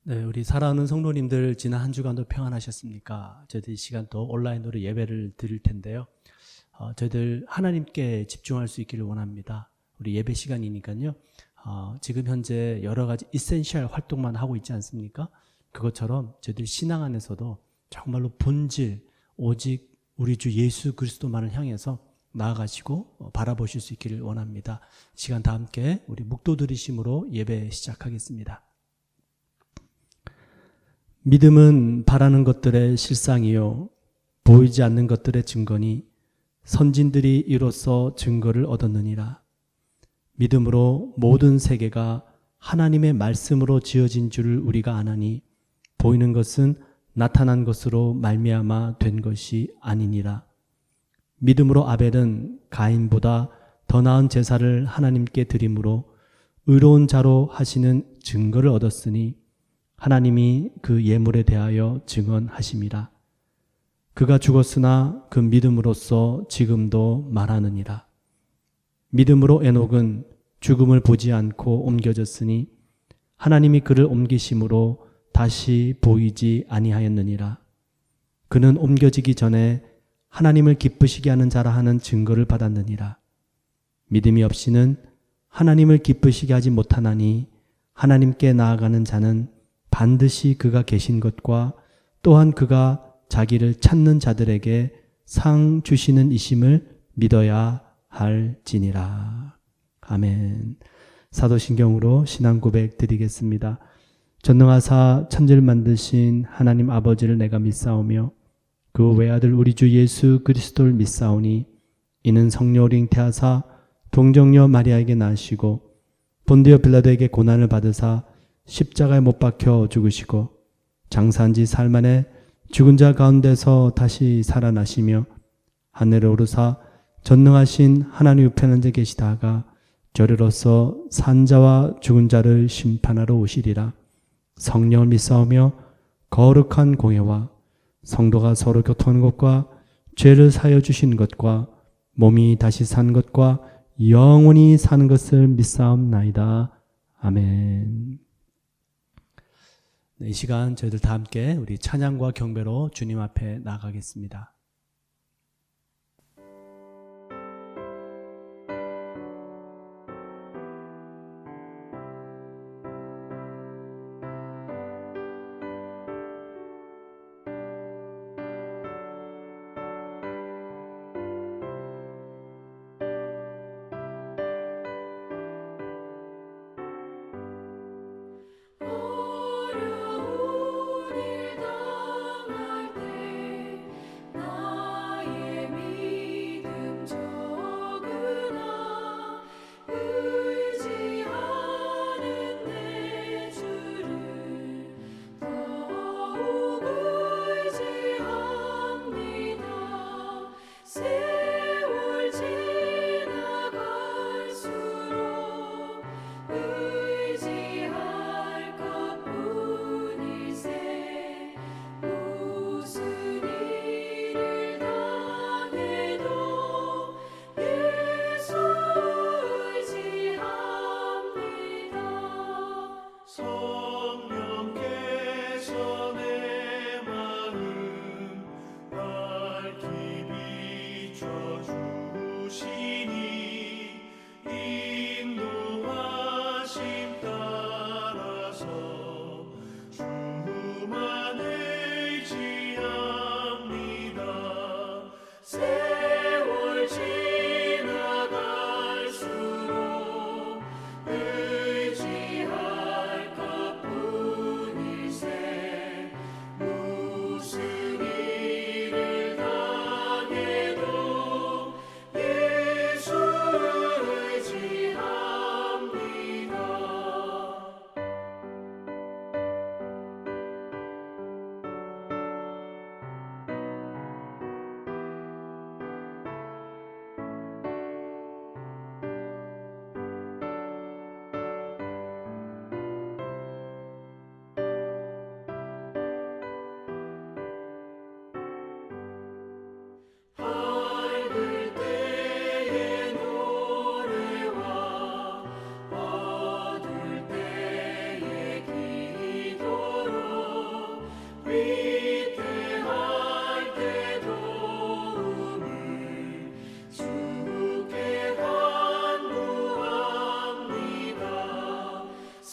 네, 우리 사랑하는 성도님들 지난 한 주간도 평안하셨습니까? 저희들 이 시간 또 온라인으로 예배를 드릴 텐데요. 저희들 하나님께 집중할 수 있기를 원합니다. 우리 예배 시간이니까요. 지금 현재 여러 가지 이센셜 활동만 하고 있지 않습니까? 그것처럼 저희들 신앙 안에서도 정말로 본질, 오직 우리 주 예수 그리스도만을 향해서 나아가시고 바라보실 수 있기를 원합니다. 이 시간 다 함께 우리 묵도 들이심으로 예배 시작하겠습니다. 믿음은 바라는 것들의 실상이요 보이지 않는 것들의 증거니 선진들이 이로써 증거를 얻었느니라. 믿음으로 모든 세계가 하나님의 말씀으로 지어진 줄을 우리가 아나니 보이는 것은 나타난 것으로 말미암아 된 것이 아니니라. 믿음으로 아벨은 가인보다 더 나은 제사를 하나님께 드림으로 의로운 자로 하시는 증거를 얻었으니 하나님이 그 예물에 대하여 증언하심이라. 그가 죽었으나 그 믿음으로써 지금도 말하느니라. 믿음으로 에녹은 죽음을 보지 않고 옮겨졌으니 하나님이 그를 옮기심으로 다시 보이지 아니하였느니라. 그는 옮겨지기 전에 하나님을 기쁘시게 하는 자라 하는 증거를 받았느니라. 믿음이 없이는 하나님을 기쁘시게 하지 못하나니 하나님께 나아가는 자는 반드시 그가 계신 것과 또한 그가 자기를 찾는 자들에게 상 주시는 이심을 믿어야 할지니라. 아멘. 사도신경으로 신앙 고백 드리겠습니다. 전능하사 천지를 만드신 하나님 아버지를 내가 믿사오며 그 외아들 우리 주 예수 그리스도를 믿사오니 이는 성령 잉태하사 동정녀 마리아에게 나시고 본디오 빌라도에게 고난을 받으사 십자가에 못 박혀 죽으시고 장사한 지 사흘 만에 죽은 자 가운데서 다시 살아나시며 하늘에 오르사 전능하신 하나님 우편한 데 계시다가 저리로서 산 자와 죽은 자를 심판하러 오시리라. 성령을 믿사오며 거룩한 공예와 성도가 서로 교통하는 것과 죄를 사하여 주신 것과 몸이 다시 산 것과 영원히 사는 것을 믿사옵나이다. 아멘. 이 시간 저희들 다 함께 우리 찬양과 경배로 주님 앞에 나가겠습니다. 어려운 일 당할 때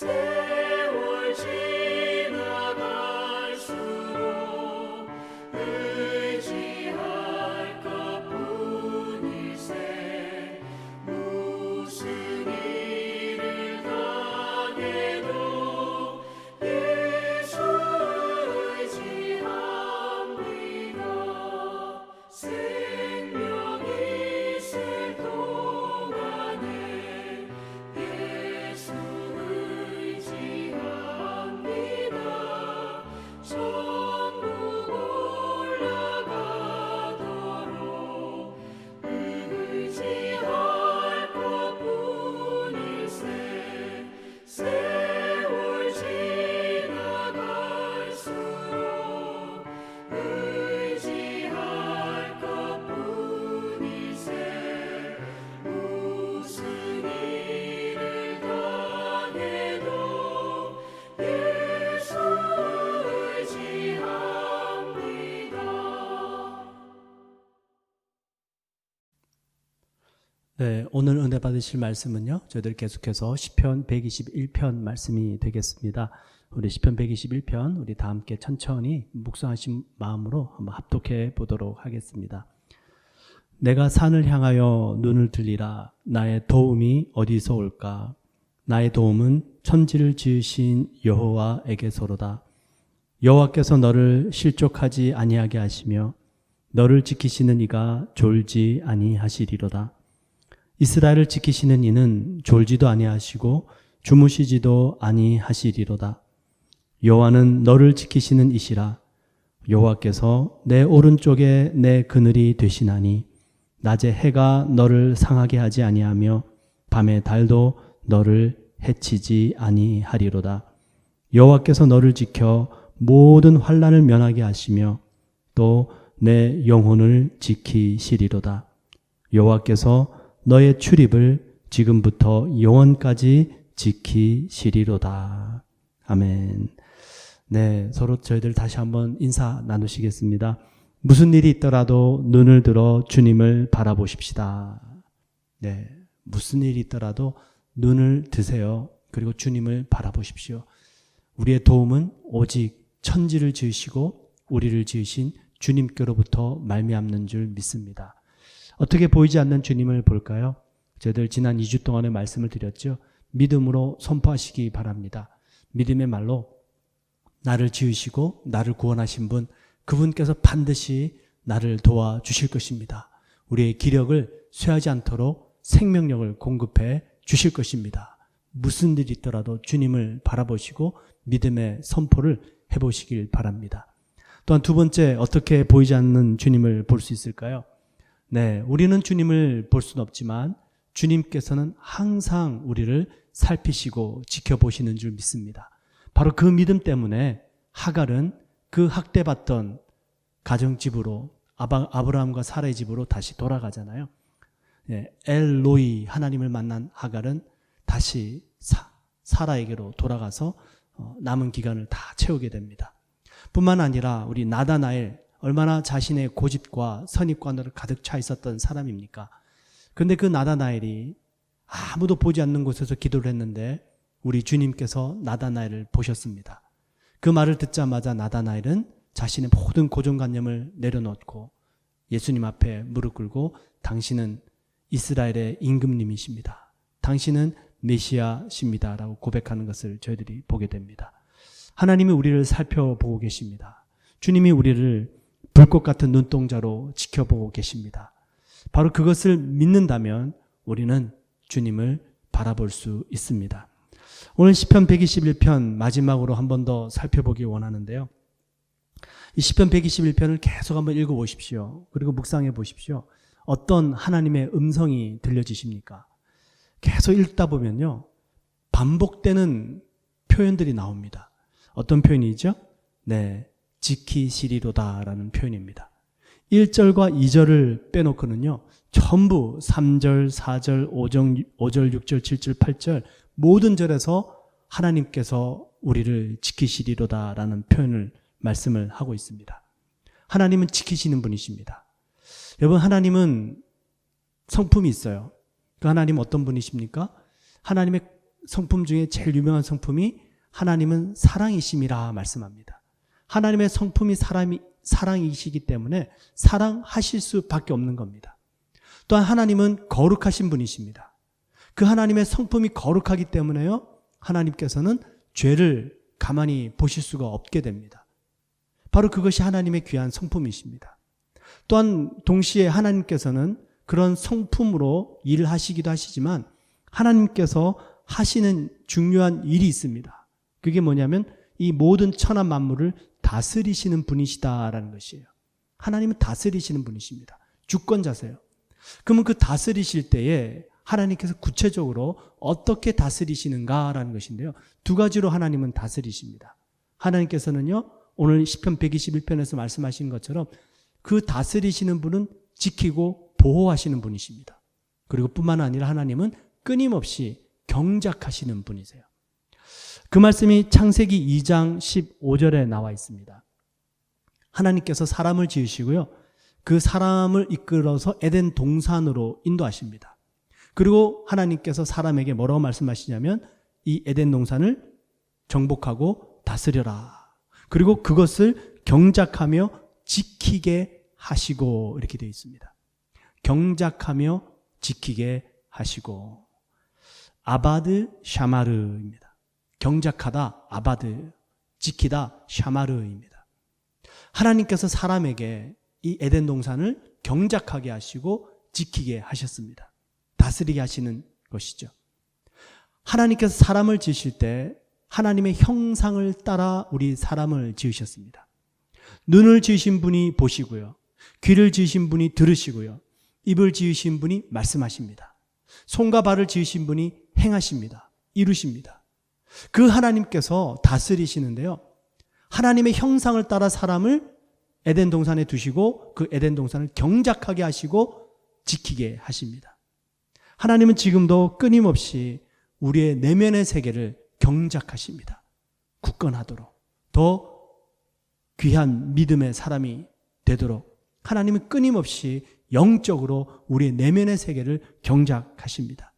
세월 지나갈수록 의지할 것뿐일세. 무슨 일을 당해도 예수 의지합니다. 생명이 있을 동안에 예수 의지합니다. 천국 올라가도록 의지할 것뿐일세. 세월 지나갈수록 의지할 것뿐일세. 무슨 일을 당해도 예수 의지합니다. 네, 오늘 은혜 받으실 말씀은요, 저희들 계속해서 시편 121편 말씀이 되겠습니다. 우리 시편 121편, 우리 다 함께 천천히 묵상하신 마음으로 한번 합독해 보도록 하겠습니다. 내가 산을 향하여 눈을 들리라. 나의 도움이 어디서 올까? 나의 도움은 천지를 지으신 여호와에게서로다. 여호와께서 너를 실족하지 아니하게 하시며 너를 지키시는 이가 졸지 아니하시리로다. 이스라엘을 지키시는 이는 졸지도 아니하시고 주무시지도 아니하시리로다. 여호와는 너를 지키시는 이시라. 여호와께서 내 오른쪽에 내 그늘이 되시나니 낮에 해가 너를 상하게 하지 아니하며 밤에 달도 너를 해치지 아니하리로다. 여호와께서 너를 지켜 모든 환난을 면하게 하시며 또 내 영혼을 지키시리로다. 여호와께서 너의 출입을 지금부터 영원까지 지키시리로다. 아멘. 네, 서로 저희들 다시 한번 인사 나누시겠습니다. 무슨 일이 있더라도 눈을 들어 주님을 바라보십시다. 네, 무슨 일이 있더라도 눈을 드세요. 그리고 주님을 바라보십시오. 우리의 도움은 오직 천지를 지으시고 우리를 지으신 주님께로부터 말미암는 줄 믿습니다. 어떻게 보이지 않는 주님을 볼까요? 저희들 지난 2주 동안의 말씀을 드렸죠. 믿음으로 선포하시기 바랍니다. 믿음의 말로 나를 지으시고 나를 구원하신 분, 그분께서 반드시 나를 도와주실 것입니다. 우리의 기력을 쇠하지 않도록 생명력을 공급해 주실 것입니다. 무슨 일이 있더라도 주님을 바라보시고 믿음의 선포를 해보시길 바랍니다. 또한 두 번째, 어떻게 보이지 않는 주님을 볼 수 있을까요? 네, 우리는 주님을 볼 수는 없지만 주님께서는 항상 우리를 살피시고 지켜보시는 줄 믿습니다. 바로 그 믿음 때문에 하갈은 그 학대받던 가정집으로, 아브라함과 사라의 집으로 다시 돌아가잖아요. 네, 엘로이, 하나님을 만난 하갈은 다시 사라에게로 돌아가서 남은 기간을 다 채우게 됩니다. 뿐만 아니라 우리 나다나엘, 얼마나 자신의 고집과 선입관으로 가득 차 있었던 사람입니까? 그런데 그 나다나엘이 아무도 보지 않는 곳에서 기도를 했는데 우리 주님께서 나다나엘을 보셨습니다. 그 말을 듣자마자 나다나엘은 자신의 모든 고정관념을 내려놓고 예수님 앞에 무릎 꿇고 당신은 이스라엘의 임금님이십니다. 당신은 메시아십니다. 라고 고백하는 것을 저희들이 보게 됩니다. 하나님이 우리를 살펴보고 계십니다. 주님이 우리를 불꽃 같은 눈동자로 지켜보고 계십니다. 바로 그것을 믿는다면 우리는 주님을 바라볼 수 있습니다. 오늘 시편 121편 마지막으로 한 번 더 살펴보기 원하는데요. 이 시편 121편을 계속 한번 읽어보십시오. 그리고 묵상해 보십시오. 어떤 하나님의 음성이 들려지십니까? 계속 읽다 보면요, 반복되는 표현들이 나옵니다. 어떤 표현이죠? 네, 지키시리로다라는 표현입니다. 1절과 2절을 빼놓고는요, 전부 3절, 4절, 5절, 6절, 7절, 8절 모든 절에서 하나님께서 우리를 지키시리로다라는 표현을 말씀을 하고 있습니다. 하나님은 지키시는 분이십니다. 여러분, 하나님은 성품이 있어요. 그 하나님은 어떤 분이십니까? 하나님의 성품 중에 제일 유명한 성품이 하나님은 사랑이심이라 말씀합니다. 하나님의 성품이 사랑이시기 때문에 사랑하실 수밖에 없는 겁니다. 또한 하나님은 거룩하신 분이십니다. 그 하나님의 성품이 거룩하기 때문에요, 하나님께서는 죄를 가만히 보실 수가 없게 됩니다. 바로 그것이 하나님의 귀한 성품이십니다. 또한 동시에 하나님께서는 그런 성품으로 일을 하시기도 하시지만 하나님께서 하시는 중요한 일이 있습니다. 그게 뭐냐면 이 모든 천하 만물을 다스리시는 분이시다라는 것이에요. 하나님은 다스리시는 분이십니다. 주권자세요. 그러면 그 다스리실 때에 하나님께서 구체적으로 어떻게 다스리시는가라는 것인데요. 두 가지로 하나님은 다스리십니다. 하나님께서는요, 오늘 시편 121편에서 말씀하신 것처럼 그 다스리시는 분은 지키고 보호하시는 분이십니다. 그리고 뿐만 아니라 하나님은 끊임없이 경작하시는 분이세요. 그 말씀이 창세기 2장 15절에 나와 있습니다. 하나님께서 사람을 지으시고요, 그 사람을 이끌어서 에덴 동산으로 인도하십니다. 그리고 하나님께서 사람에게 뭐라고 말씀하시냐면 이 에덴 동산을 정복하고 다스려라. 그리고 그것을 경작하며 지키게 하시고, 이렇게 되어 있습니다. 경작하며 지키게 하시고. 아바드 샤마르입니다. 경작하다 아바드, 지키다 샤마르입니다. 하나님께서 사람에게 이 에덴 동산을 경작하게 하시고 지키게 하셨습니다. 다스리게 하시는 것이죠. 하나님께서 사람을 지으실 때 하나님의 형상을 따라 우리 사람을 지으셨습니다. 눈을 지으신 분이 보시고요, 귀를 지으신 분이 들으시고요, 입을 지으신 분이 말씀하십니다. 손과 발을 지으신 분이 행하십니다. 이루십니다. 그 하나님께서 다스리시는데요, 하나님의 형상을 따라 사람을 에덴 동산에 두시고 그 에덴 동산을 경작하게 하시고 지키게 하십니다. 하나님은 지금도 끊임없이 우리의 내면의 세계를 경작하십니다. 굳건하도록, 더 귀한 믿음의 사람이 되도록 하나님은 끊임없이 영적으로 우리의 내면의 세계를 경작하십니다.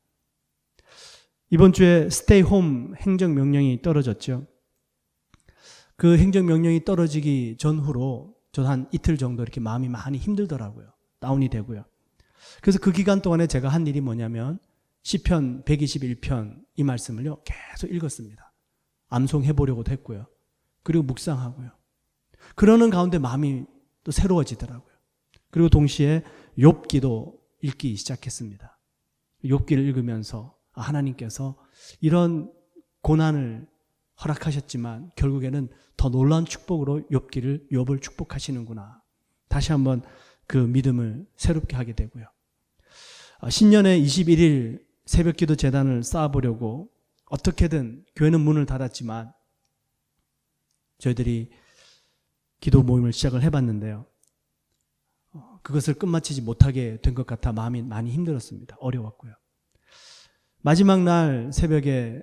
이번 주에 스테이 홈 행정명령이 떨어졌죠. 그 행정명령이 떨어지기 전후로 저도 한 이틀 정도 이렇게 마음이 많이 힘들더라고요. 다운이 되고요. 그래서 그 기간 동안에 제가 한 일이 뭐냐면 시편 121편 이 말씀을요, 계속 읽었습니다. 암송해보려고도 했고요. 그리고 묵상하고요. 그러는 가운데 마음이 또 새로워지더라고요. 그리고 동시에 욥기도 읽기 시작했습니다. 욥기를 읽으면서 하나님께서 이런 고난을 허락하셨지만 결국에는 더 놀라운 축복으로 욥을 축복하시는구나. 다시 한번 그 믿음을 새롭게 하게 되고요. 신년에 21일 새벽기도 재단을 쌓아보려고 어떻게든 교회는 문을 닫았지만 저희들이 기도 모임을 시작을 해봤는데요. 그것을 끝마치지 못하게 된 것 같아 마음이 많이 힘들었습니다. 어려웠고요. 마지막 날 새벽에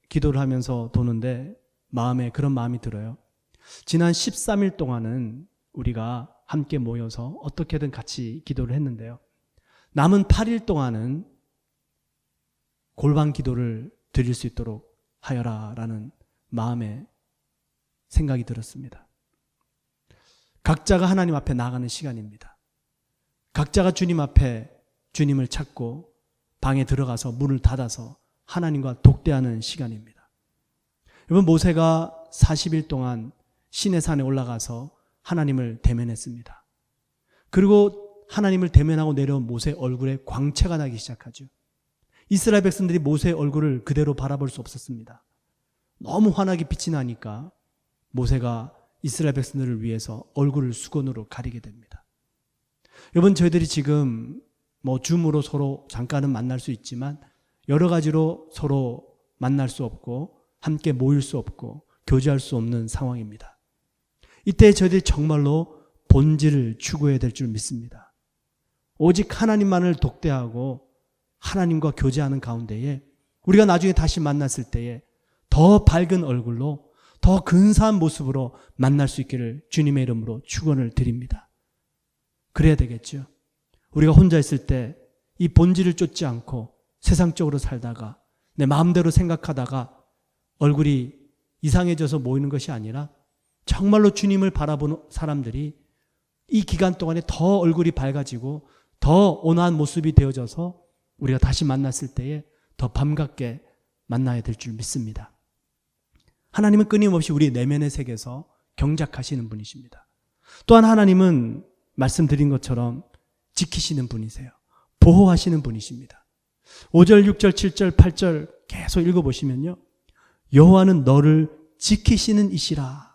기도를 하면서 도는데 마음에 그런 마음이 들어요. 지난 13일 동안은 우리가 함께 모여서 어떻게든 같이 기도를 했는데요. 남은 8일 동안은 골방 기도를 드릴 수 있도록 하여라라는 마음에 생각이 들었습니다. 각자가 하나님 앞에 나가는 시간입니다. 각자가 주님 앞에 주님을 찾고 방에 들어가서 문을 닫아서 하나님과 독대하는 시간입니다. 여러분, 모세가 40일 동안 시내산에 올라가서 하나님을 대면했습니다. 그리고 하나님을 대면하고 내려온 모세 얼굴에 광채가 나기 시작하죠. 이스라엘 백성들이 모세의 얼굴을 그대로 바라볼 수 없었습니다. 너무 환하게 빛이 나니까 모세가 이스라엘 백성들을 위해서 얼굴을 수건으로 가리게 됩니다. 여러분, 저희들이 지금 줌으로 서로 잠깐은 만날 수 있지만 여러 가지로 서로 만날 수 없고 함께 모일 수 없고 교제할 수 없는 상황입니다. 이때 저희들이 정말로 본질을 추구해야 될 줄 믿습니다. 오직 하나님만을 독대하고 하나님과 교제하는 가운데에 우리가 나중에 다시 만났을 때에 더 밝은 얼굴로 더 근사한 모습으로 만날 수 있기를 주님의 이름으로 축원을 드립니다. 그래야 되겠죠. 우리가 혼자 있을 때 이 본질을 쫓지 않고 세상적으로 살다가 내 마음대로 생각하다가 얼굴이 이상해져서 모이는 것이 아니라 정말로 주님을 바라보는 사람들이 이 기간 동안에 더 얼굴이 밝아지고 더 온화한 모습이 되어져서 우리가 다시 만났을 때에 더 반갑게 만나야 될 줄 믿습니다. 하나님은 끊임없이 우리 내면의 세계에서 경작하시는 분이십니다. 또한 하나님은 말씀드린 것처럼 지키시는 분이세요. 보호하시는 분이십니다. 5절, 6절, 7절, 8절 계속 읽어보시면요. 여호와는 너를 지키시는 이시라.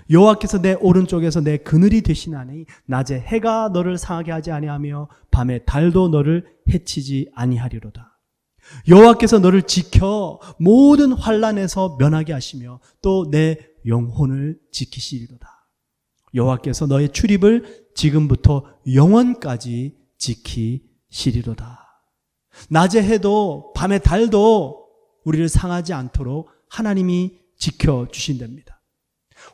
여호와께서 내 오른쪽에서 내 그늘이 되시나니 낮에 해가 너를 상하게 하지 아니하며 밤에 달도 너를 해치지 아니하리로다. 여호와께서 너를 지켜 모든 환난에서 면하게 하시며 또 내 영혼을 지키시리로다. 여호와께서 너의 출입을 지금부터 영원까지 지키시리로다. 낮에 해도 밤에 달도 우리를 상하지 않도록 하나님이 지켜주신답니다.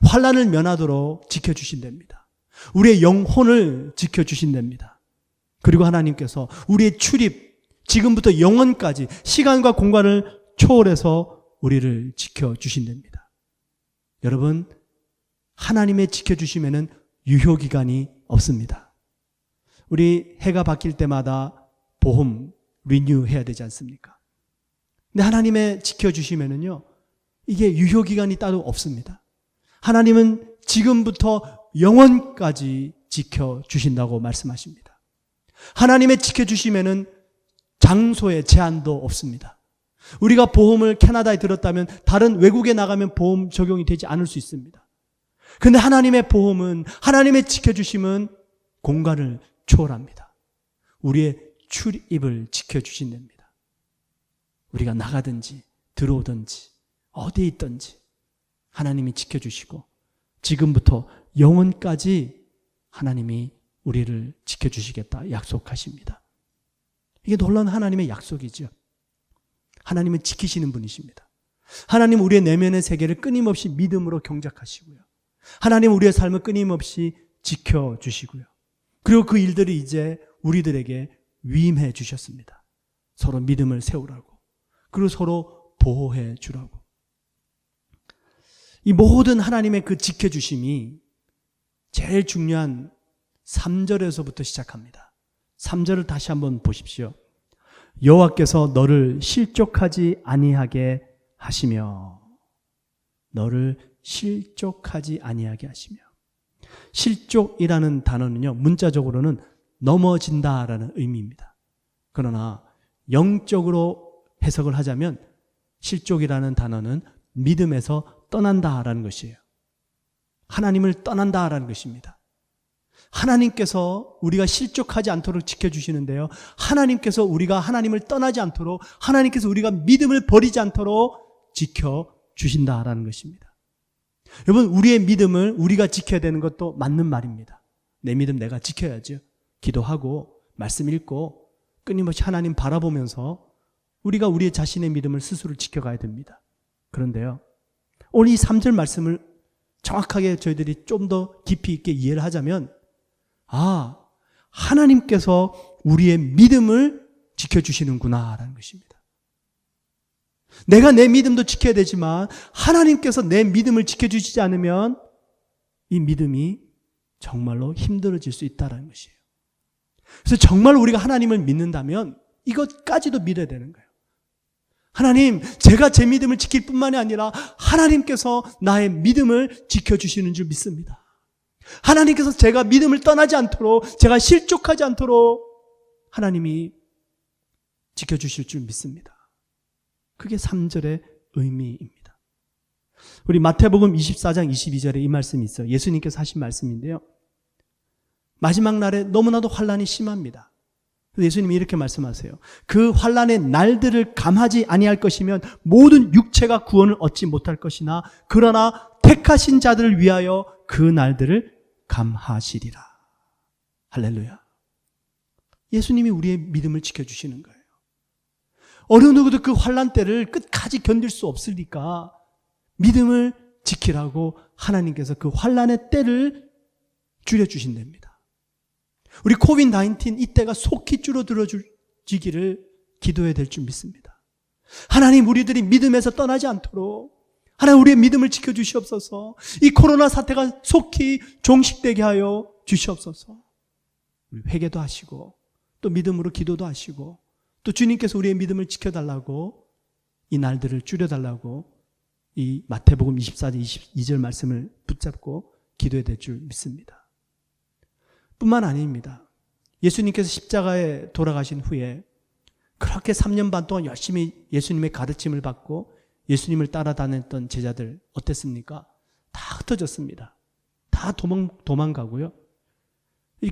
환난을 면하도록 지켜주신답니다. 우리의 영혼을 지켜주신답니다. 그리고 하나님께서 우리의 출입, 지금부터 영원까지 시간과 공간을 초월해서 우리를 지켜주신답니다. 여러분, 하나님의 지켜주시면은 유효기간이 없습니다. 우리 해가 바뀔 때마다 보험 리뉴해야 되지 않습니까? 근데 하나님의 지켜주시면은요, 이게 유효기간이 따로 없습니다. 하나님은 지금부터 영원까지 지켜주신다고 말씀하십니다. 하나님의 지켜주시면은 장소에 제한도 없습니다. 우리가 보험을 캐나다에 들었다면 다른 외국에 나가면 보험 적용이 되지 않을 수 있습니다. 그런데 하나님의 보험은, 하나님의 지켜주심은 공간을 초월합니다. 우리의 출입을 지켜주신답니다. 우리가 나가든지 들어오든지 어디에 있든지 하나님이 지켜주시고 지금부터 영원까지 하나님이 우리를 지켜주시겠다 약속하십니다. 이게 놀라운 하나님의 약속이죠. 하나님은 지키시는 분이십니다. 하나님은 우리의 내면의 세계를 끊임없이 믿음으로 경작하시고요. 하나님은 우리의 삶을 끊임없이 지켜주시고요. 그리고 그 일들이 이제 우리들에게 위임해 주셨습니다. 서로 믿음을 세우라고. 그리고 서로 보호해 주라고. 이 모든 하나님의 그 지켜주심이 제일 중요한 3절에서부터 시작합니다. 3절을 다시 한번 보십시오. 여호와께서 너를 실족하지 아니하게 하시며, 너를 실족하지 아니하게 하시며. 실족이라는 단어는요, 문자적으로는 넘어진다라는 의미입니다. 그러나 영적으로 해석을 하자면 실족이라는 단어는 믿음에서 떠난다라는 것이에요. 하나님을 떠난다라는 것입니다. 하나님께서 우리가 실족하지 않도록 지켜주시는데요, 하나님께서 우리가 하나님을 떠나지 않도록, 하나님께서 우리가 믿음을 버리지 않도록 지켜주신다라는 것입니다. 여러분, 우리의 믿음을 우리가 지켜야 되는 것도 맞는 말입니다. 내 믿음 내가 지켜야죠. 기도하고 말씀 읽고 끊임없이 하나님 바라보면서 우리가 우리의 자신의 믿음을 스스로 지켜가야 됩니다. 그런데요, 오늘 이 3절 말씀을 정확하게 저희들이 좀 더 깊이 있게 이해를 하자면, 하나님께서 우리의 믿음을 지켜주시는구나 라는 것입니다. 내가 내 믿음도 지켜야 되지만 하나님께서 내 믿음을 지켜주시지 않으면 이 믿음이 정말로 힘들어질 수 있다는 것이에요. 그래서 정말 우리가 하나님을 믿는다면 이것까지도 믿어야 되는 거예요. 하나님, 제가 제 믿음을 지킬 뿐만이 아니라 하나님께서 나의 믿음을 지켜주시는 줄 믿습니다. 하나님께서 제가 믿음을 떠나지 않도록, 제가 실족하지 않도록 하나님이 지켜주실 줄 믿습니다. 그게 3절의 의미입니다. 우리 마태복음 24장 22절에 이 말씀이 있어요. 예수님께서 하신 말씀인데요, 마지막 날에 너무나도 환난이 심합니다. 예수님이 이렇게 말씀하세요. 그 환난의 날들을 감하지 아니할 것이면 모든 육체가 구원을 얻지 못할 것이나 그러나 택하신 자들을 위하여 그 날들을 감하시리라. 할렐루야. 예수님이 우리의 믿음을 지켜주시는 거예요. 어느 누구도 그 환난 때를 끝까지 견딜 수 없으니까 믿음을 지키라고 하나님께서 그 환난의 때를 줄여주신답니다. 우리 코비드-19 이때가 속히 줄어들어지기를 기도해야 될 줄 믿습니다. 하나님, 우리들이 믿음에서 떠나지 않도록 하나님, 우리의 믿음을 지켜주시옵소서. 이 코로나 사태가 속히 종식되게 하여 주시옵소서. 회개도 하시고 또 믿음으로 기도도 하시고 또 주님께서 우리의 믿음을 지켜달라고 이 날들을 줄여달라고 이 마태복음 24장 22절 말씀을 붙잡고 기도해야 될 줄 믿습니다. 뿐만 아닙니다. 예수님께서 십자가에 돌아가신 후에 그렇게 3년 반 동안 열심히 예수님의 가르침을 받고 예수님을 따라다녔던 제자들 어땠습니까? 다 흩어졌습니다. 다 도망가고요.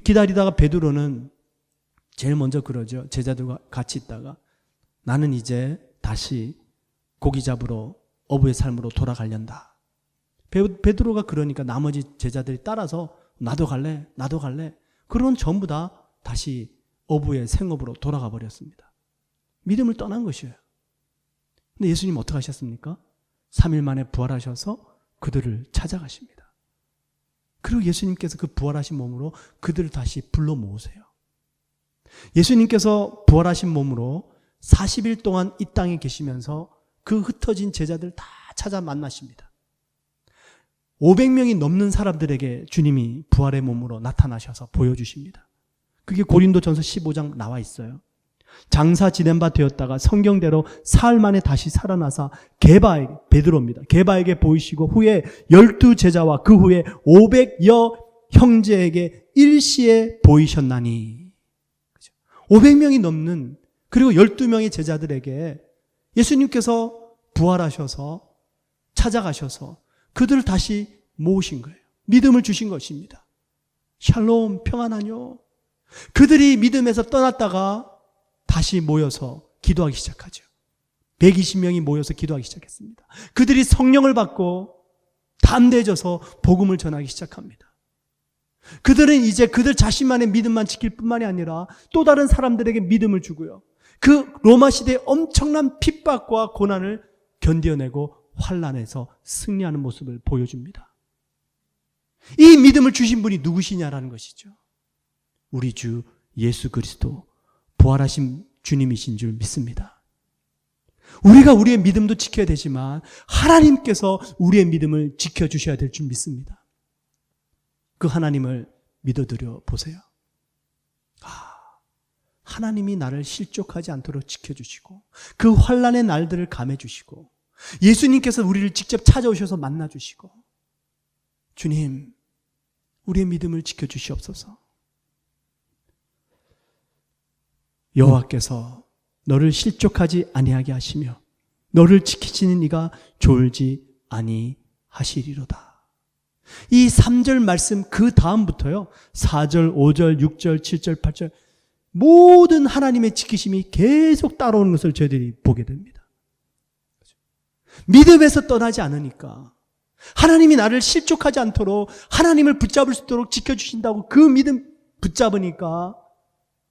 기다리다가 베드로는 제일 먼저 그러죠. 제자들과 같이 있다가 나는 이제 다시 고기 잡으러 어부의 삶으로 돌아가련다. 베드로가 그러니까 나머지 제자들이 따라서 나도 갈래. 그런 전부 다 다시 어부의 생업으로 돌아가 버렸습니다. 믿음을 떠난 것이에요. 근데 예수님 어떻게 하셨습니까? 3일 만에 부활하셔서 그들을 찾아가십니다. 그리고 예수님께서 그 부활하신 몸으로 그들을 다시 불러 모으세요. 예수님께서 부활하신 몸으로 40일 동안 이 땅에 계시면서 그 흩어진 제자들 다 찾아 만나십니다. 500명이 넘는 사람들에게 주님이 부활의 몸으로 나타나셔서 보여주십니다. 그게 고린도전서 15장 나와 있어요. 장사 지낸 바 되었다가 성경대로 사흘 만에 다시 살아나사 게바에게, 베드로입니다. 게바에게 보이시고 후에 12제자와 그 후에 500여 형제에게 일시에 보이셨나니. 500명이 넘는 그리고 12명의 제자들에게 예수님께서 부활하셔서 찾아가셔서 그들을 다시 모으신 거예요. 믿음을 주신 것입니다. 샬롬, 평안하뇨. 그들이 믿음에서 떠났다가 다시 모여서 기도하기 시작하죠. 120명이 모여서 기도하기 시작했습니다. 그들이 성령을 받고 담대해져서 복음을 전하기 시작합니다. 그들은 이제 그들 자신만의 믿음만 지킬 뿐만이 아니라 또 다른 사람들에게 믿음을 주고요. 그 로마 시대의 엄청난 핍박과 고난을 견뎌내고 환난에서 승리하는 모습을 보여줍니다. 이 믿음을 주신 분이 누구시냐라는 것이죠. 우리 주 예수 그리스도 부활하신 주님이신 줄 믿습니다. 우리가 우리의 믿음도 지켜야 되지만 하나님께서 우리의 믿음을 지켜주셔야 될 줄 믿습니다. 그 하나님을 믿어드려 보세요. 하나님이 나를 실족하지 않도록 지켜주시고 그 환난의 날들을 감해주시고 예수님께서 우리를 직접 찾아오셔서 만나주시고 주님, 우리의 믿음을 지켜주시옵소서. 여호와께서 너를 실족하지 아니하게 하시며 너를 지키시는 이가 졸지 아니하시리로다. 이 3절 말씀 그 다음부터요 4절, 5절, 6절, 7절, 8절 모든 하나님의 지키심이 계속 따라오는 것을 저희들이 보게 됩니다. 믿음에서 떠나지 않으니까 하나님이 나를 실족하지 않도록 하나님을 붙잡을 수 있도록 지켜주신다고 그 믿음 붙잡으니까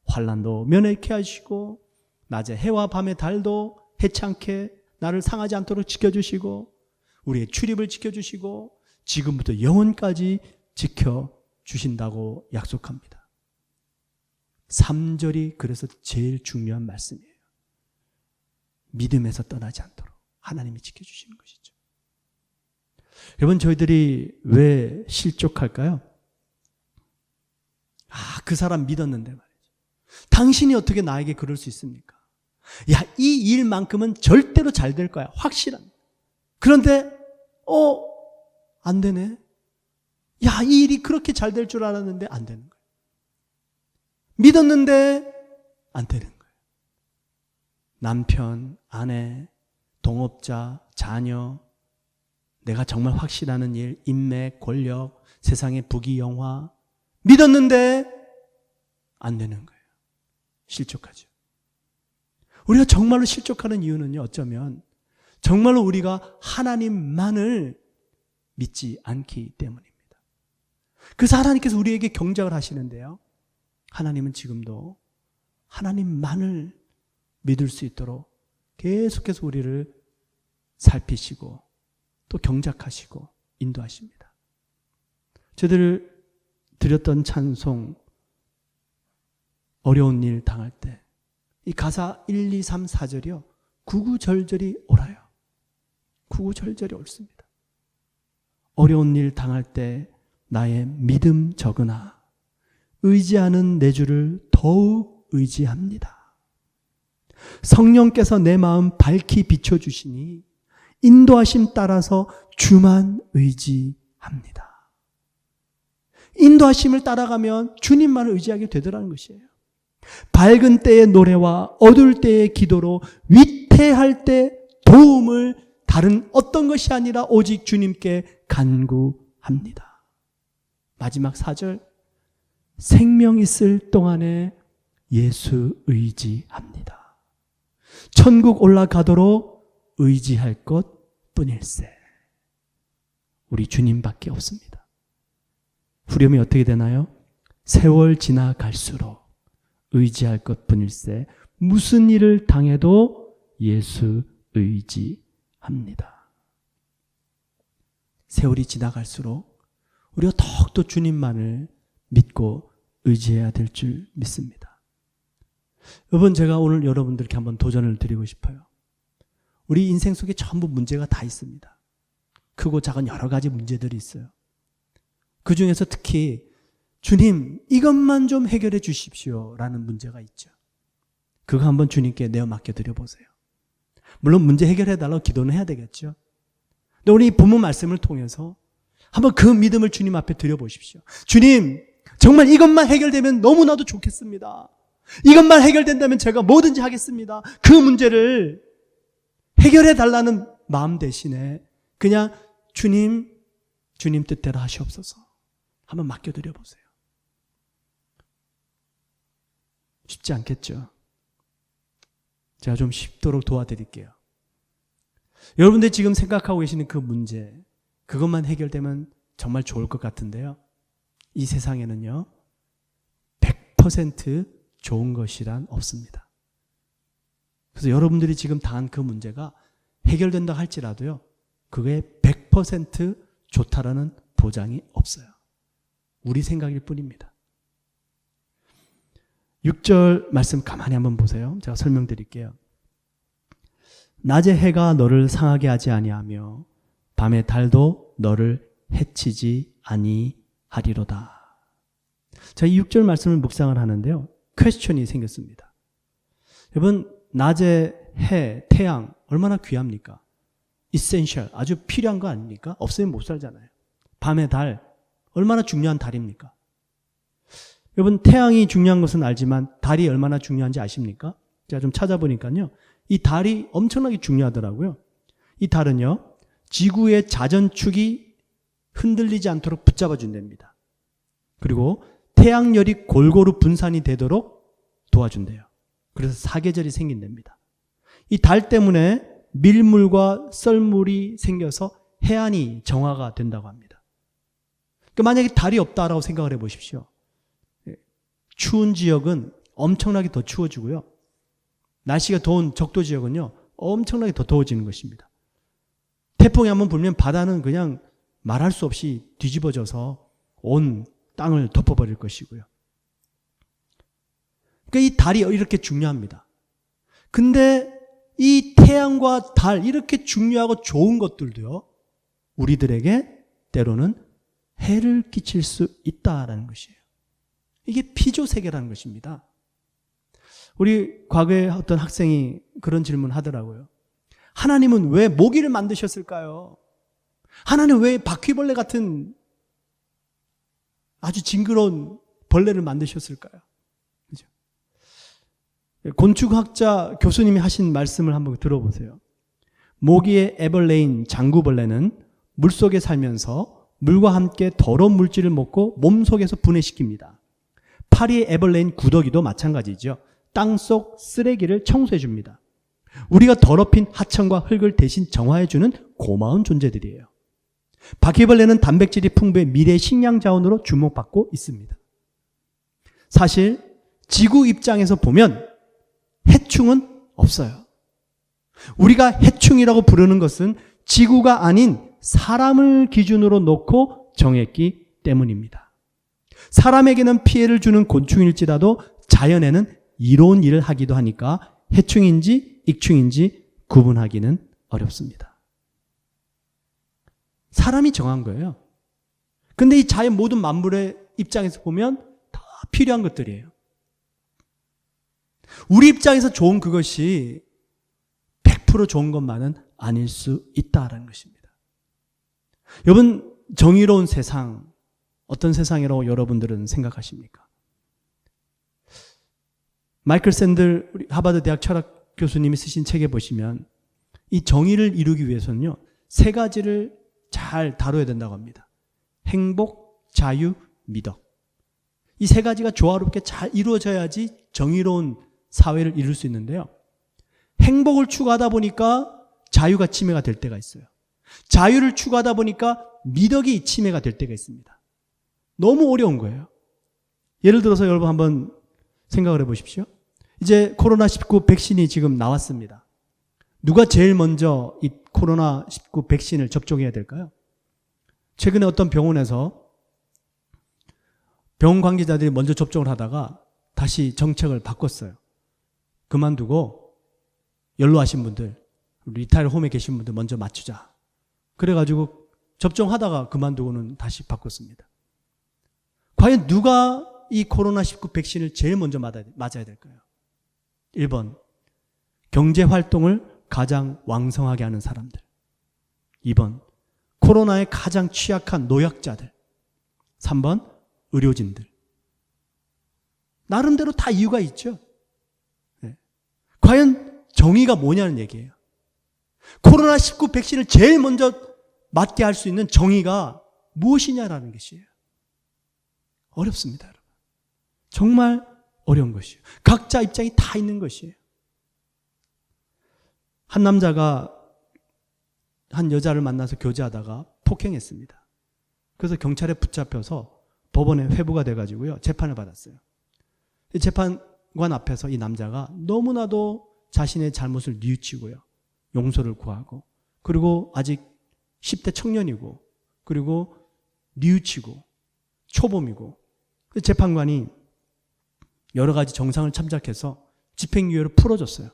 환난도 면하게 하시고 낮에 해와 밤의 달도 해창게 나를 상하지 않도록 지켜주시고 우리의 출입을 지켜주시고 지금부터 영원까지 지켜주신다고 약속합니다. 3절이 그래서 제일 중요한 말씀이에요. 믿음에서 떠나지 않도록 하나님이 지켜주시는 것이죠. 여러분, 저희들이 왜 실족할까요? 그 사람 믿었는데 말이죠. 당신이 어떻게 나에게 그럴 수 있습니까? 이 일만큼은 절대로 잘 될 거야. 확실한. 그런데 안 되네. 이 일이 그렇게 잘 될 줄 알았는데 안 되는 거예요. 믿었는데 안 되는 거예요. 남편, 아내, 동업자, 자녀, 내가 정말 확신하는 일, 인맥, 권력, 세상의 부귀영화 믿었는데 안 되는 거예요. 실족하죠. 우리가 정말로 실족하는 이유는요, 어쩌면 정말로 우리가 하나님만을 믿지 않기 때문입니다. 그래서 하나님께서 우리에게 경작을 하시는데요, 하나님은 지금도 하나님만을 믿을 수 있도록 계속해서 우리를 살피시고 또 경작하시고 인도하십니다. 저희들 드렸던 찬송, 어려운 일 당할 때 이 가사 1, 2, 3, 4절이요 구구절절히 옳아요. 구구절절히 옳습니다. 어려운 일 당할 때 나의 믿음 적으나 의지하는 내 주를 더욱 의지합니다. 성령께서 내 마음 밝히 비춰주시니 인도하심 따라서 주만 의지합니다. 인도하심을 따라가면 주님만을 의지하게 되더라는 것이에요. 밝은 때의 노래와 어두울 때의 기도로 위태할 때 도움을 다른 어떤 것이 아니라 오직 주님께 간구합니다. 마지막 4절, 생명 있을 동안에 예수 의지합니다. 천국 올라가도록 의지할 것 뿐일세. 우리 주님밖에 없습니다. 후렴이 어떻게 되나요? 세월 지나갈수록 의지할 것 뿐일세. 무슨 일을 당해도 예수 의지합니다. 세월이 지나갈수록 우리가 더욱더 주님만을 믿고 의지해야 될 줄 믿습니다. 여러분, 제가 오늘 여러분들께 한번 도전을 드리고 싶어요. 우리 인생 속에 전부 문제가 다 있습니다. 크고 작은 여러 가지 문제들이 있어요. 그 중에서 특히 주님, 이것만 좀 해결해 주십시오 라는 문제가 있죠. 그거 한번 주님께 내어 맡겨드려 보세요. 물론 문제 해결해 달라고 기도는 해야 되겠죠. 근데 우리 본문 말씀을 통해서 한번 그 믿음을 주님 앞에 드려보십시오. 주님, 정말 이것만 해결되면 너무나도 좋겠습니다. 이것만 해결된다면 제가 뭐든지 하겠습니다. 그 문제를 해결해 달라는 마음 대신에 그냥 주님 뜻대로 하시옵소서 한번 맡겨드려 보세요. 쉽지 않겠죠? 제가 좀 쉽도록 도와드릴게요. 여러분들 지금 생각하고 계시는 그 문제, 그것만 해결되면 정말 좋을 것 같은데요. 이 세상에는요, 100% 좋은 것이란 없습니다. 그래서 여러분들이 지금 당한 그 문제가 해결된다 할지라도요, 그게 100% 좋다라는 보장이 없어요. 우리 생각일 뿐입니다. 6절 말씀 가만히 한번 보세요. 제가 설명드릴게요. 낮의 해가 너를 상하게 하지 아니하며 밤의 달도 너를 해치지 아니하리로다. 자, 이 6절 말씀을 묵상을 하는데요, 퀘스천이 생겼습니다. 여러분, 낮의 해, 태양 얼마나 귀합니까? 이센셜, 아주 필요한 거 아닙니까? 없으면 못 살잖아요. 밤의 달, 얼마나 중요한 달입니까? 여러분, 태양이 중요한 것은 알지만 달이 얼마나 중요한지 아십니까? 제가 좀 찾아보니까요, 이 달이 엄청나게 중요하더라고요. 이 달은요, 지구의 자전축이 흔들리지 않도록 붙잡아 준답니다. 그리고 태양열이 골고루 분산이 되도록 도와준대요. 그래서 사계절이 생긴답니다. 이 달 때문에 밀물과 썰물이 생겨서 해안이 정화가 된다고 합니다. 그러니까 만약에 달이 없다라고 생각을 해보십시오. 추운 지역은 엄청나게 더 추워지고요, 날씨가 더운 적도 지역은요, 엄청나게 더 더워지는 것입니다. 태풍이 한번 불면 바다는 그냥 말할 수 없이 뒤집어져서 온 땅을 덮어버릴 것이고요. 그러니까 이 달이 이렇게 중요합니다. 근데 이 태양과 달, 이렇게 중요하고 좋은 것들도요, 우리들에게 때로는 해를 끼칠 수 있다라는 것이에요. 이게 피조세계라는 것입니다. 우리 과거에 어떤 학생이 그런 질문을 하더라고요. 하나님은 왜 모기를 만드셨을까요? 하나님은 왜 바퀴벌레 같은 아주 징그러운 벌레를 만드셨을까요? 그죠? 곤충학자 교수님이 하신 말씀을 한번 들어보세요. 모기의 에벌레인 장구벌레는 물속에 살면서 물과 함께 더러운 물질을 먹고 몸속에서 분해시킵니다. 파리의 에벌레인 구더기도 마찬가지죠. 땅속 쓰레기를 청소해 줍니다. 우리가 더럽힌 하천과 흙을 대신 정화해 주는 고마운 존재들이에요. 바퀴벌레는 단백질이 풍부해 미래의 식량 자원으로 주목받고 있습니다. 사실 지구 입장에서 보면 해충은 없어요. 우리가 해충이라고 부르는 것은 지구가 아닌 사람을 기준으로 놓고 정했기 때문입니다. 사람에게는 피해를 주는 곤충일지라도 자연에는 이로운 일을 하기도 하니까 해충인지 익충인지 구분하기는 어렵습니다. 사람이 정한 거예요. 근데 이 자연 모든 만물의 입장에서 보면 다 필요한 것들이에요. 우리 입장에서 좋은 그것이 100% 좋은 것만은 아닐 수 있다라는 것입니다. 여러분, 정의로운 세상, 어떤 세상이라고 여러분들은 생각하십니까? 마이클 샌들 우리 하버드 대학 철학 교수님이 쓰신 책에 보시면 이 정의를 이루기 위해서는요, 세 가지를 잘 다뤄야 된다고 합니다. 행복, 자유, 미덕. 이 세 가지가 조화롭게 잘 이루어져야지 정의로운 사회를 이룰 수 있는데요. 행복을 추구하다 보니까 자유가 침해가 될 때가 있어요. 자유를 추구하다 보니까 미덕이 침해가 될 때가 있습니다. 너무 어려운 거예요. 예를 들어서 여러분 한번 생각을 해보십시오. 이제 코로나19 백신이 지금 나왔습니다. 누가 제일 먼저 이 코로나19 백신을 접종해야 될까요? 최근에 어떤 병원에서 병원 관계자들이 먼저 접종을 하다가 다시 정책을 바꿨어요. 그만두고 연로하신 분들, 리타일 홈에 계신 분들 먼저 맞추자. 그래가지고 접종하다가 그만두고는 다시 바꿨습니다. 과연 누가 이 코로나19 백신을 제일 먼저 맞아야 될까요? 1번, 경제활동을 가장 왕성하게 하는 사람들. 2번, 코로나에 가장 취약한 노약자들. 3번, 의료진들. 나름대로 다 이유가 있죠. 네. 과연 정의가 뭐냐는 얘기예요. 코로나19 백신을 제일 먼저 맞게 할 수 있는 정의가 무엇이냐라는 것이에요. 어렵습니다, 여러분. 정말 어려운 것이에요. 각자 입장이 다 있는 것이에요. 한 남자가 한 여자를 만나서 교제하다가 폭행했습니다. 그래서 경찰에 붙잡혀서 법원에 회부가 돼가지고요, 재판을 받았어요. 이 재판관 앞에서 이 남자가 너무나도 자신의 잘못을 뉘우치고요, 용서를 구하고, 그리고 아직 10대 청년이고, 그리고 뉘우치고 초범이고, 재판관이 여러 가지 정상을 참작해서 집행유예를 풀어줬어요.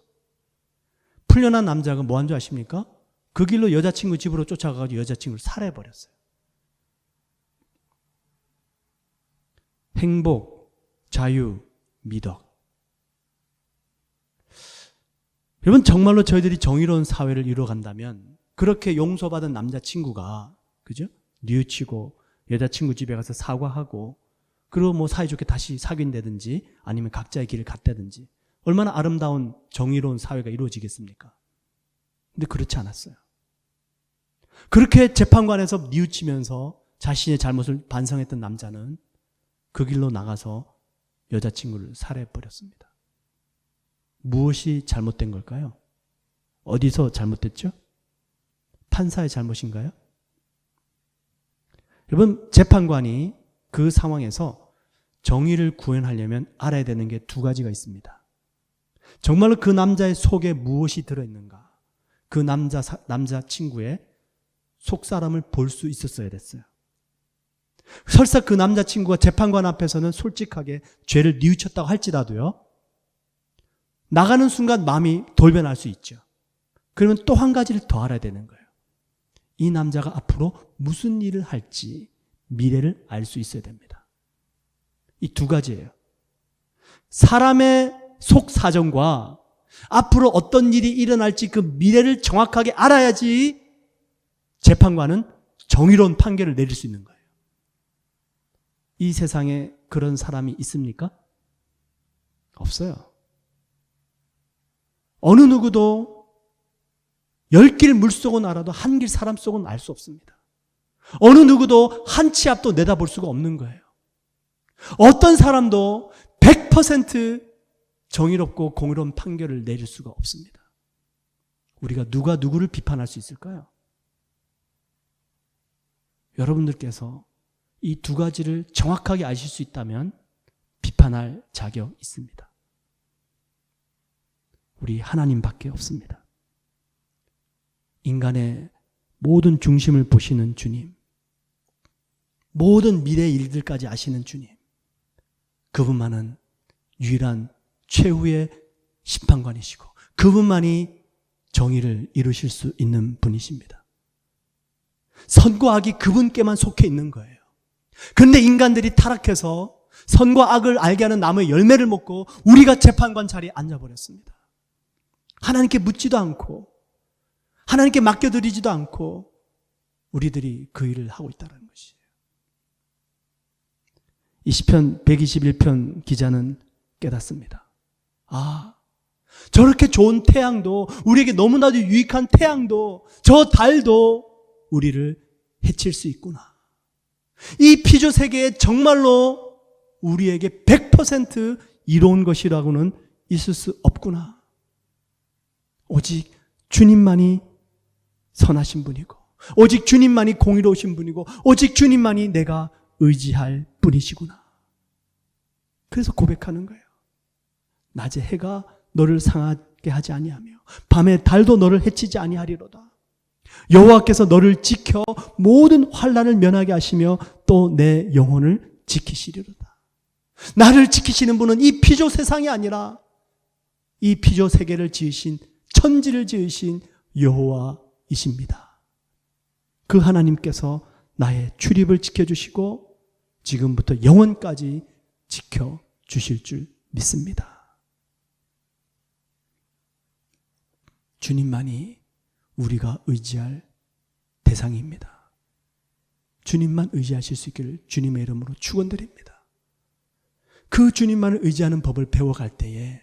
풀려난 남자가 뭐 한 줄 아십니까? 그 길로 여자친구 집으로 쫓아가가지고 여자친구를 살해해버렸어요. 행복, 자유, 미덕. 여러분, 정말로 저희들이 정의로운 사회를 이루어간다면 그렇게 용서받은 남자친구가, 그죠? 뉘우치고 여자친구 집에 가서 사과하고, 그리고 뭐 사이좋게 다시 사귄다든지 아니면 각자의 길을 갔다든지, 얼마나 아름다운 정의로운 사회가 이루어지겠습니까? 근데 그렇지 않았어요. 그렇게 재판관에서 뉘우치면서 자신의 잘못을 반성했던 남자는 그 길로 나가서 여자친구를 살해해버렸습니다. 무엇이 잘못된 걸까요? 어디서 잘못됐죠? 판사의 잘못인가요? 여러분, 재판관이 그 상황에서 정의를 구현하려면 알아야 되는 게 두 가지가 있습니다. 정말로 그 남자의 속에 무엇이 들어있는가? 그 남자친구의 속사람을 볼 수 있었어야 됐어요. 설사 그 남자친구가 재판관 앞에서는 솔직하게 죄를 뉘우쳤다고 할지라도요, 나가는 순간 마음이 돌변할 수 있죠. 그러면 또 한 가지를 더 알아야 되는 거예요. 이 남자가 앞으로 무슨 일을 할지 미래를 알 수 있어야 됩니다. 이 두 가지예요. 사람의 속 사정과 앞으로 어떤 일이 일어날지 그 미래를 정확하게 알아야지 재판관은 정의로운 판결을 내릴 수 있는 거예요. 이 세상에 그런 사람이 있습니까? 없어요. 어느 누구도 10길 물속은 알아도 한 길 사람 속은 알 수 없습니다. 어느 누구도 한 치 앞도 내다볼 수가 없는 거예요. 어떤 사람도 100% 정의롭고 공의로운 판결을 내릴 수가 없습니다. 우리가 누가 누구를 비판할 수 있을까요? 여러분들께서 이 두 가지를 정확하게 아실 수 있다면 비판할 자격 있습니다. 우리 하나님밖에 없습니다. 인간의 모든 중심을 보시는 주님, 모든 미래 일들까지 아시는 주님, 그분만은 유일한 최후의 심판관이시고 그분만이 정의를 이루실 수 있는 분이십니다. 선과 악이 그분께만 속해 있는 거예요. 그런데 인간들이 타락해서 선과 악을 알게 하는 나무의 열매를 먹고 우리가 재판관 자리에 앉아버렸습니다. 하나님께 묻지도 않고 하나님께 맡겨드리지도 않고 우리들이 그 일을 하고 있다는 것이에요. 이 시편 121편 기자는 깨닫습니다. 아, 저렇게 좋은 태양도, 우리에게 너무나도 유익한 태양도, 저 달도 우리를 해칠 수 있구나. 이 피조 세계에 정말로 우리에게 100% 이로운 것이라고는 있을 수 없구나. 오직 주님만이 선하신 분이고, 오직 주님만이 공의로우신 분이고, 오직 주님만이 내가 의지할 분이시구나. 그래서 고백하는 거예요. 낮에 해가 너를 상하게 하지 아니하며 밤에 달도 너를 해치지 아니하리로다. 여호와께서 너를 지켜 모든 환난을 면하게 하시며 또 내 영혼을 지키시리로다. 나를 지키시는 분은 이 피조 세상이 아니라 이 피조 세계를 지으신, 천지를 지으신 여호와이십니다. 그 하나님께서 나의 출입을 지켜주시고 지금부터 영원까지 지켜주실 줄 믿습니다. 주님만이 우리가 의지할 대상입니다. 주님만 의지하실 수 있기를 주님의 이름으로 축원드립니다. 그 주님만을 의지하는 법을 배워갈 때에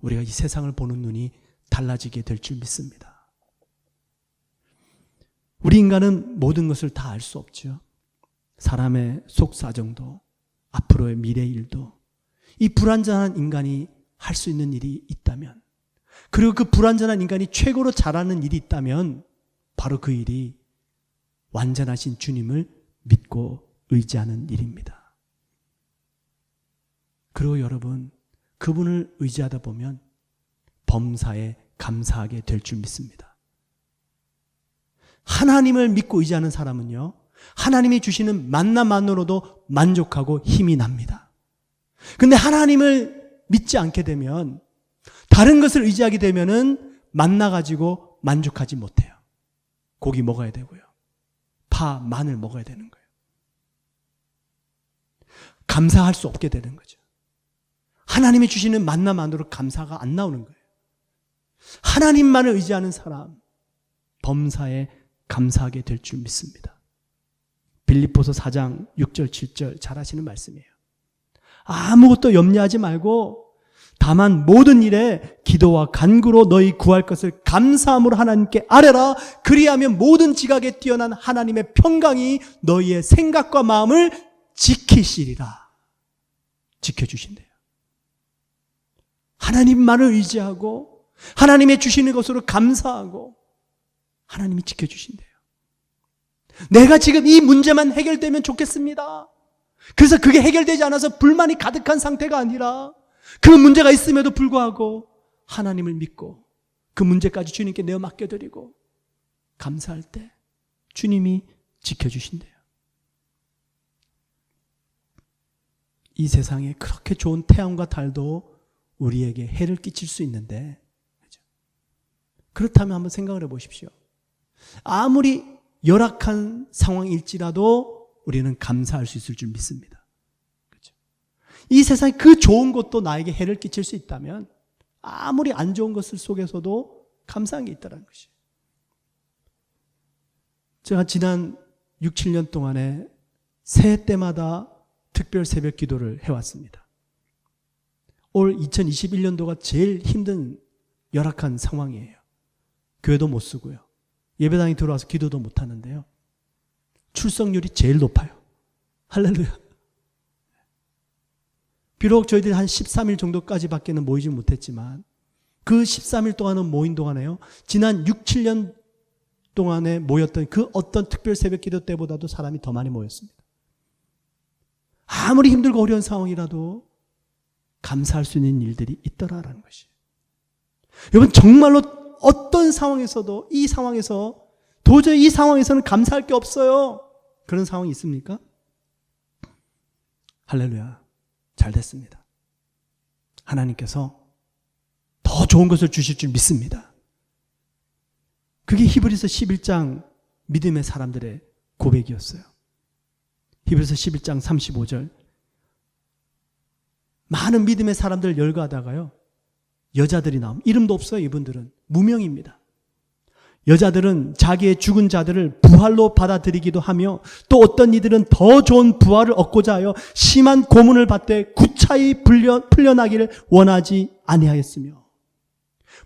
우리가 이 세상을 보는 눈이 달라지게 될 줄 믿습니다. 우리 인간은 모든 것을 다 알 수 없죠. 사람의 속사정도, 앞으로의 미래 일도, 이 불완전한 인간이 할 수 있는 일이 있다면, 그리고 그 불완전한 인간이 최고로 잘하는 일이 있다면 바로 그 일이 완전하신 주님을 믿고 의지하는 일입니다. 그리고 여러분, 그분을 의지하다 보면 범사에 감사하게 될 줄 믿습니다. 하나님을 믿고 의지하는 사람은요, 하나님이 주시는 만나만으로도 만족하고 힘이 납니다. 근데 하나님을 믿지 않게 되면, 다른 것을 의지하게 되면은 만나 가지고 만족하지 못해요. 고기 먹어야 되고요. 파, 마늘 먹어야 되는 거예요. 감사할 수 없게 되는 거죠. 하나님이 주시는 만나만으로 감사가 안 나오는 거예요. 하나님만을 의지하는 사람, 범사에 감사하게 될 줄 믿습니다. 빌립보서 4장 6절 7절 잘 아시는 말씀이에요. 아무것도 염려하지 말고 다만 모든 일에 기도와 간구로 너희 구할 것을 감사함으로 하나님께 아뢰라. 그리하면 모든 지각에 뛰어난 하나님의 평강이 너희의 생각과 마음을 지키시리라. 지켜주신대요. 하나님만을 의지하고 하나님의 주시는 것으로 감사하고 하나님이 지켜주신대요. 내가 지금 이 문제만 해결되면 좋겠습니다. 그래서 그게 해결되지 않아서 불만이 가득한 상태가 아니라 그 문제가 있음에도 불구하고 하나님을 믿고 그 문제까지 주님께 내어 맡겨드리고 감사할 때 주님이 지켜주신대요. 이 세상에 그렇게 좋은 태양과 달도 우리에게 해를 끼칠 수 있는데, 그렇다면 한번 생각을 해보십시오. 아무리 열악한 상황일지라도 우리는 감사할 수 있을 줄 믿습니다. 그렇죠? 이 세상에 그 좋은 것도 나에게 해를 끼칠 수 있다면 아무리 안 좋은 것을 속에서도 감사한 게 있다는 것이에요. 제가 지난 6, 7년 동안에 새해 때마다 특별 새벽 기도를 해왔습니다. 올 2021년도가 제일 힘든 열악한 상황이에요. 교회도 못 쓰고요. 예배당에 들어와서 기도도 못 하는데요. 출석률이 제일 높아요. 할렐루야. 비록 저희들이 한 13일 정도까지밖에는 모이지 못했지만 그 13일 동안은 모인 동안에요. 지난 6, 7년 동안에 모였던 그 어떤 특별 새벽 기도 때보다도 사람이 더 많이 모였습니다. 아무리 힘들고 어려운 상황이라도 감사할 수 있는 일들이 있더라라는 것이에요. 여러분, 정말로 어떤 상황에서도 이 상황에서 도저히 이 상황에서는 감사할 게 없어요. 그런 상황이 있습니까? 할렐루야. 잘 됐습니다. 하나님께서 더 좋은 것을 주실 줄 믿습니다. 그게 히브리서 11장 믿음의 사람들의 고백이었어요. 히브리서 11장 35절. 많은 믿음의 사람들 열거하다가요, 여자들이 나옵니다. 이름도 없어요. 이분들은 무명입니다. 여자들은 자기의 죽은 자들을 부활로 받아들이기도 하며, 또 어떤 이들은 더 좋은 부활을 얻고자 하여 심한 고문을 받되 구차히 풀려나기를 원하지 아니하였으며,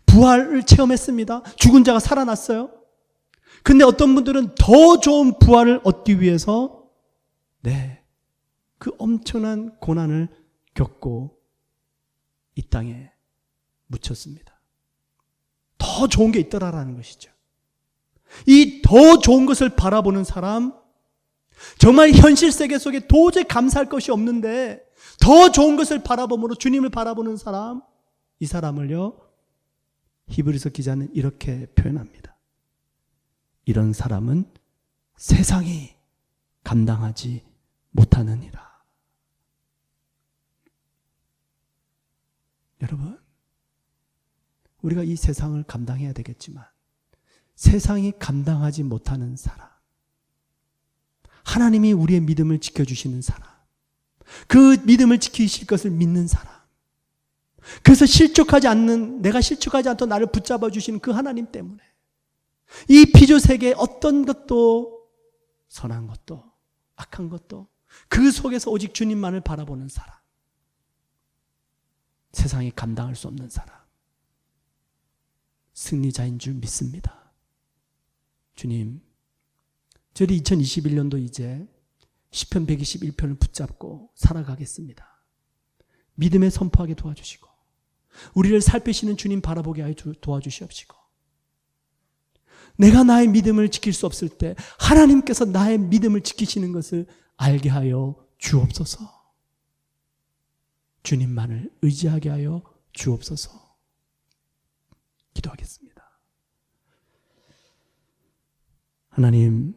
부활을 체험했습니다. 죽은 자가 살아났어요. 근데 어떤 분들은 더 좋은 부활을 얻기 위해서 그 엄청난 고난을 겪고 이 땅에 묻혔습니다. 더 좋은 게 있더라라는 것이죠. 이 더 좋은 것을 바라보는 사람, 정말 현실 세계 속에 도저히 감사할 것이 없는데 더 좋은 것을 바라봄으로 주님을 바라보는 사람, 이 사람을요, 히브리서 기자는 이렇게 표현합니다. 이런 사람은 세상이 감당하지 못하느니라. 여러분, 우리가 이 세상을 감당해야 되겠지만 세상이 감당하지 못하는 사람, 하나님이 우리의 믿음을 지켜주시는 사람, 그 믿음을 지키실 것을 믿는 사람, 그래서 내가 실족하지 않도록 나를 붙잡아 주시는 그 하나님 때문에 이 피조 세계의 어떤 것도, 선한 것도 악한 것도, 그 속에서 오직 주님만을 바라보는 사람, 세상이 감당할 수 없는 사람, 승리자인 줄 믿습니다. 주님, 저희 2021년도 이제 시편 121편을 붙잡고 살아가겠습니다. 믿음에 선포하게 도와주시고 우리를 살피시는 주님 바라보게 하여 도와주시옵시고, 내가 나의 믿음을 지킬 수 없을 때 하나님께서 나의 믿음을 지키시는 것을 알게 하여 주옵소서. 주님만을 의지하게 하여 주옵소서. 기도하겠습니다. 하나님,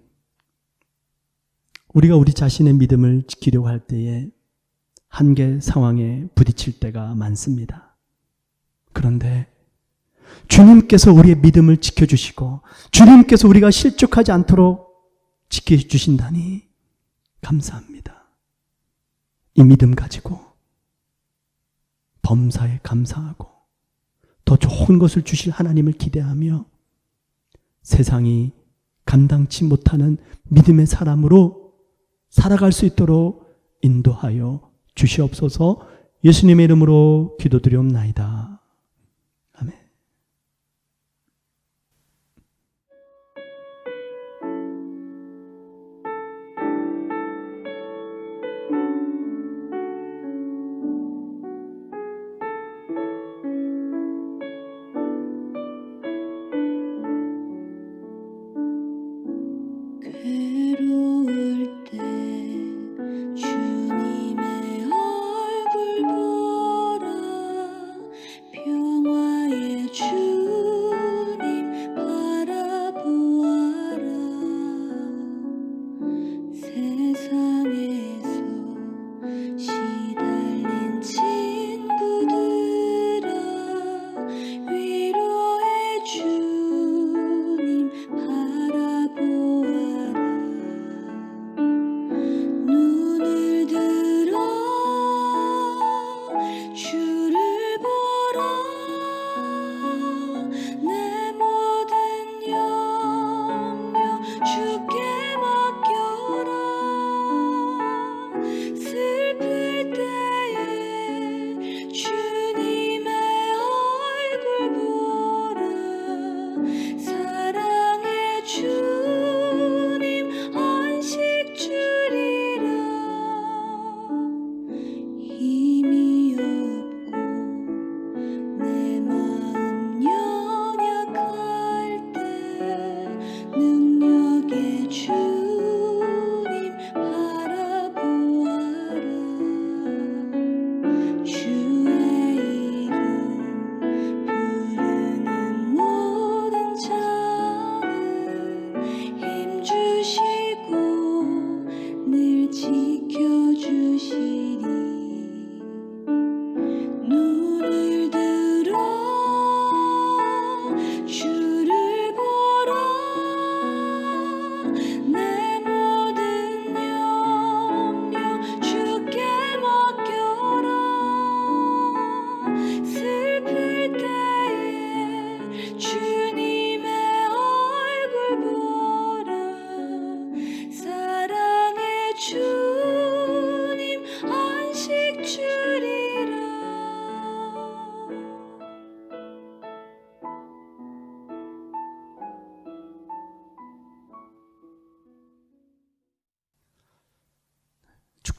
우리가 우리 자신의 믿음을 지키려고 할 때에 한계 상황에 부딪힐 때가 많습니다. 그런데 주님께서 우리의 믿음을 지켜주시고 주님께서 우리가 실족하지 않도록 지켜주신다니 감사합니다. 이 믿음 가지고 범사에 감사하고 더 좋은 것을 주실 하나님을 기대하며 세상이 감당치 못하는 믿음의 사람으로 살아갈 수 있도록 인도하여 주시옵소서. 예수님의 이름으로 기도드리옵나이다. 아멘. 괴로울 때 주님의 얼굴 보라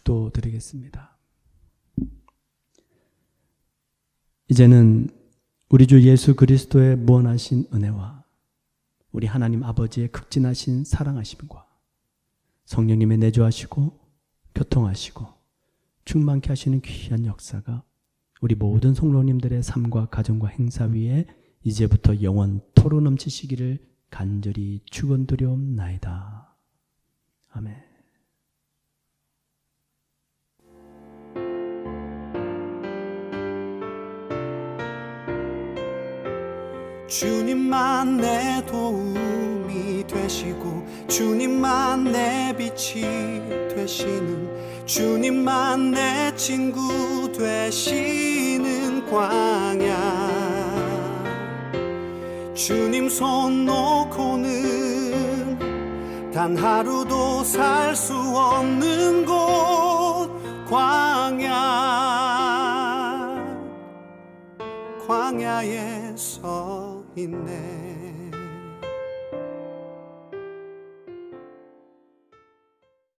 기도드리겠습니다. 이제는 우리 주 예수 그리스도의 무한하신 은혜와 우리 하나님 아버지의 극진하신 사랑하심과 성령님의 내주하시고 교통하시고 충만케 하시는 귀한 역사가 우리 모든 성도님들의 삶과 가정과 행사 위에 이제부터 영원토록 넘치시기를 간절히 축원드리옵나이다. 아멘. 주님만 내 도움이 되시고 주님만 내 빛이 되시는 주님만 내 친구 되시는 광야 주님 손 놓고는 단 하루도 살 수 없는 곳 광야에 서 있네